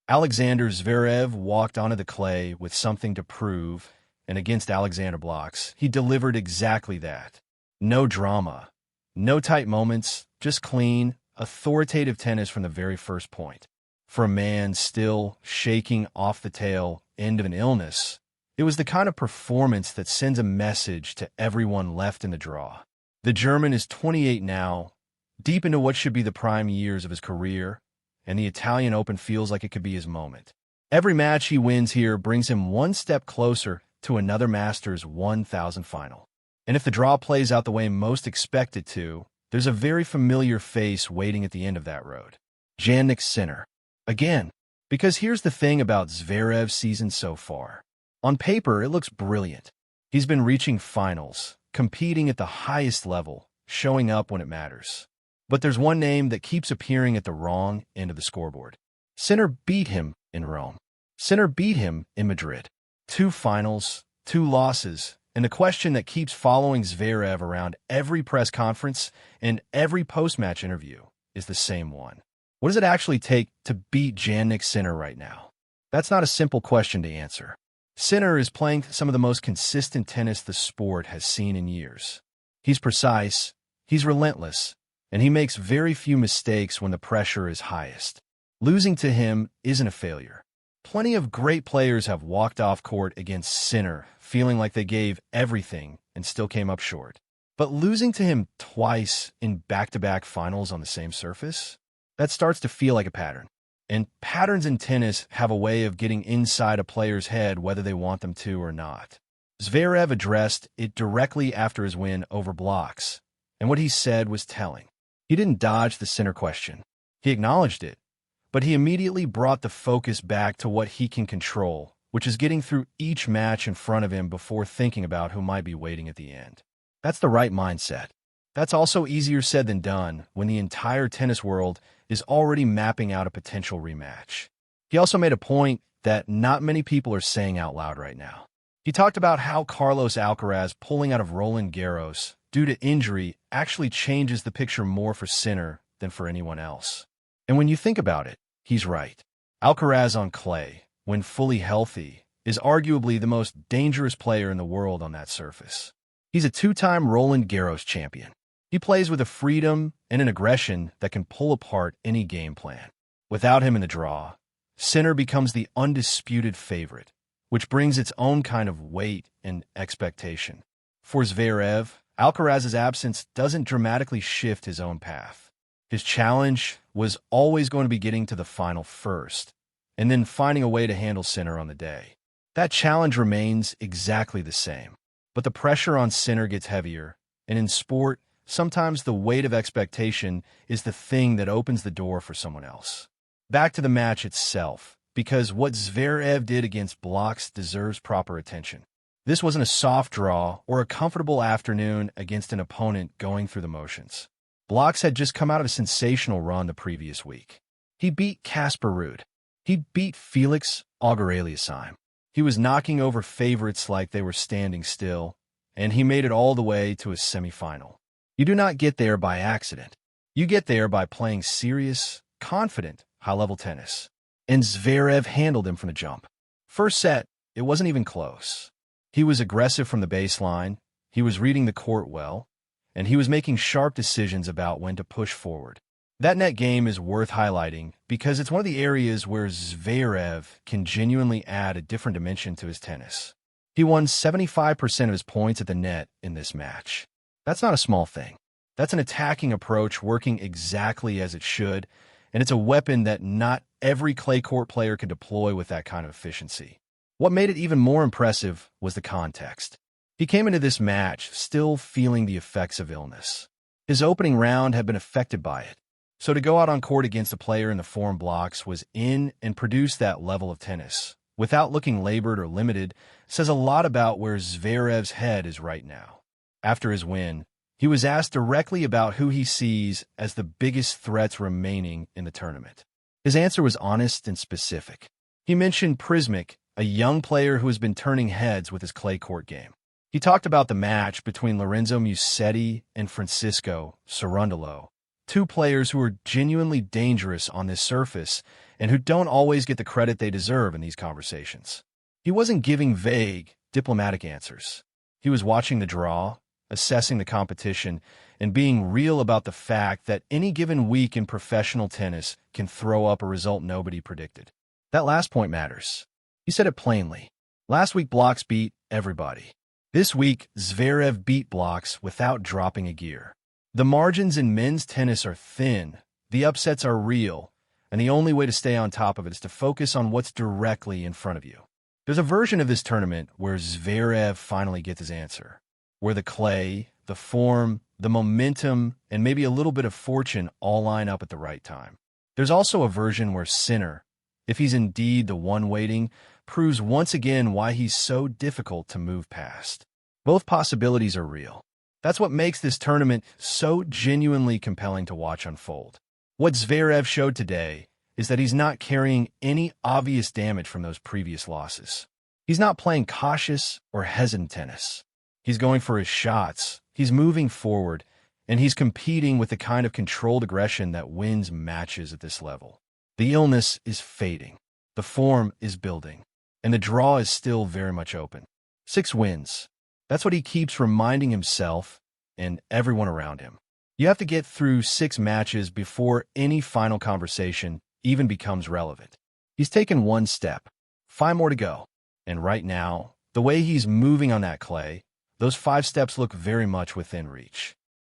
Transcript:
Alexander Zverev walked onto the clay with something to prove, and against Alexander Blockx, he delivered exactly that. No drama, no tight moments, just clean, authoritative tennis from the very first point. For a man still shaking off the tail end of an illness, it was the kind of performance that sends a message to everyone left in the draw. The German is 28 now, deep into what should be the prime years of his career, and the Italian Open feels like it could be his moment. Every match he wins here brings him one step closer to another Masters 1000 final. And if the draw plays out the way most expect it to, there's a very familiar face waiting at the end of that road. Jannik Sinner. Again, because here's the thing about Zverev's season so far. On paper, it looks brilliant. He's been reaching finals, competing at the highest level, showing up when it matters. But there's one name that keeps appearing at the wrong end of the scoreboard. Sinner beat him in Rome. Sinner beat him in Madrid. 2 finals, 2 losses, and the question that keeps following Zverev around every press conference and every post-match interview is the same one. What does it actually take to beat Jannik Sinner right now? That's not a simple question to answer. Sinner is playing some of the most consistent tennis the sport has seen in years. He's precise, he's relentless, and he makes very few mistakes when the pressure is highest. Losing to him isn't a failure. Plenty of great players have walked off court against Sinner, feeling like they gave everything and still came up short. But losing to him twice in back-to-back finals on the same surface? That starts to feel like a pattern. And patterns in tennis have a way of getting inside a player's head whether they want them to or not. Zverev addressed it directly after his win over Blockx, and what he said was telling. He didn't dodge the Sinner question. He acknowledged it, but he immediately brought the focus back to what he can control, which is getting through each match in front of him before thinking about who might be waiting at the end. That's the right mindset. That's also easier said than done when the entire tennis world is already mapping out a potential rematch. He also made a point that not many people are saying out loud right now. He talked about how Carlos Alcaraz pulling out of Roland Garros due to injury actually changes the picture more for Sinner than for anyone else. And when you think about it, he's right. Alcaraz on clay, when fully healthy, is arguably the most dangerous player in the world on that surface. He's a 2-time Roland Garros champion. He plays with a freedom and an aggression that can pull apart any game plan. Without him in the draw, Sinner becomes the undisputed favorite, which brings its own kind of weight and expectation. For Zverev, Alcaraz's absence doesn't dramatically shift his own path. His challenge was always going to be getting to the final first, and then finding a way to handle Sinner on the day. That challenge remains exactly the same, but the pressure on Sinner gets heavier, and in sport, sometimes the weight of expectation is the thing that opens the door for someone else. Back to the match itself, because what Zverev did against Blockx deserves proper attention. This wasn't a soft draw or a comfortable afternoon against an opponent going through the motions. Blockx had just come out of a sensational run the previous week. He beat Casper Ruud. He beat Felix Auger-Aliassime. He was knocking over favorites like they were standing still, and he made it all the way to his semifinal. You do not get there by accident. You get there by playing serious, confident, high-level tennis. And Zverev handled him from the jump. First set, it wasn't even close. He was aggressive from the baseline, he was reading the court well, and he was making sharp decisions about when to push forward. That net game is worth highlighting because it's one of the areas where Zverev can genuinely add a different dimension to his tennis. He won 75% of his points at the net in this match. That's not a small thing. That's an attacking approach working exactly as it should, and it's a weapon that not every clay court player can deploy with that kind of efficiency. What made it even more impressive was the context. He came into this match still feeling the effects of illness. His opening round had been affected by it, so to go out on court against a player in the form Blockx was in and produce that level of tennis, without looking labored or limited, says a lot about where Zverev's head is right now. After his win, he was asked directly about who he sees as the biggest threats remaining in the tournament. His answer was honest and specific. He mentioned Prizmic, a young player who has been turning heads with his clay court game. He talked about the match between Lorenzo Musetti and Francisco Cerundolo, Two players who are genuinely dangerous on this surface and who don't always get the credit they deserve in these conversations. He wasn't giving vague, diplomatic answers. He was watching the draw, assessing the competition, and being real about the fact that any given week in professional tennis can throw up a result nobody predicted. That last point matters. He said it plainly. Last week, Blockx beat everybody. This week, Zverev beat Blockx without dropping a gear. The margins in men's tennis are thin, the upsets are real, and the only way to stay on top of it is to focus on what's directly in front of you. There's a version of this tournament where Zverev finally gets his answer, where the clay, the form, the momentum, and maybe a little bit of fortune all line up at the right time. There's also a version where Sinner, if he's indeed the one waiting, proves once again why he's so difficult to move past. Both possibilities are real. That's what makes this tournament so genuinely compelling to watch unfold. What Zverev showed today is that he's not carrying any obvious damage from those previous losses. He's not playing cautious or hesitant tennis. He's going for his shots, he's moving forward, and he's competing with the kind of controlled aggression that wins matches at this level. The illness is fading, the form is building, and the draw is still very much open. 6 wins. That's what he keeps reminding himself and everyone around him. You have to get through 6 matches before any final conversation even becomes relevant. He's taken 1 step, 5 more to go. And right now, the way he's moving on that clay, those 5 steps look very much within reach.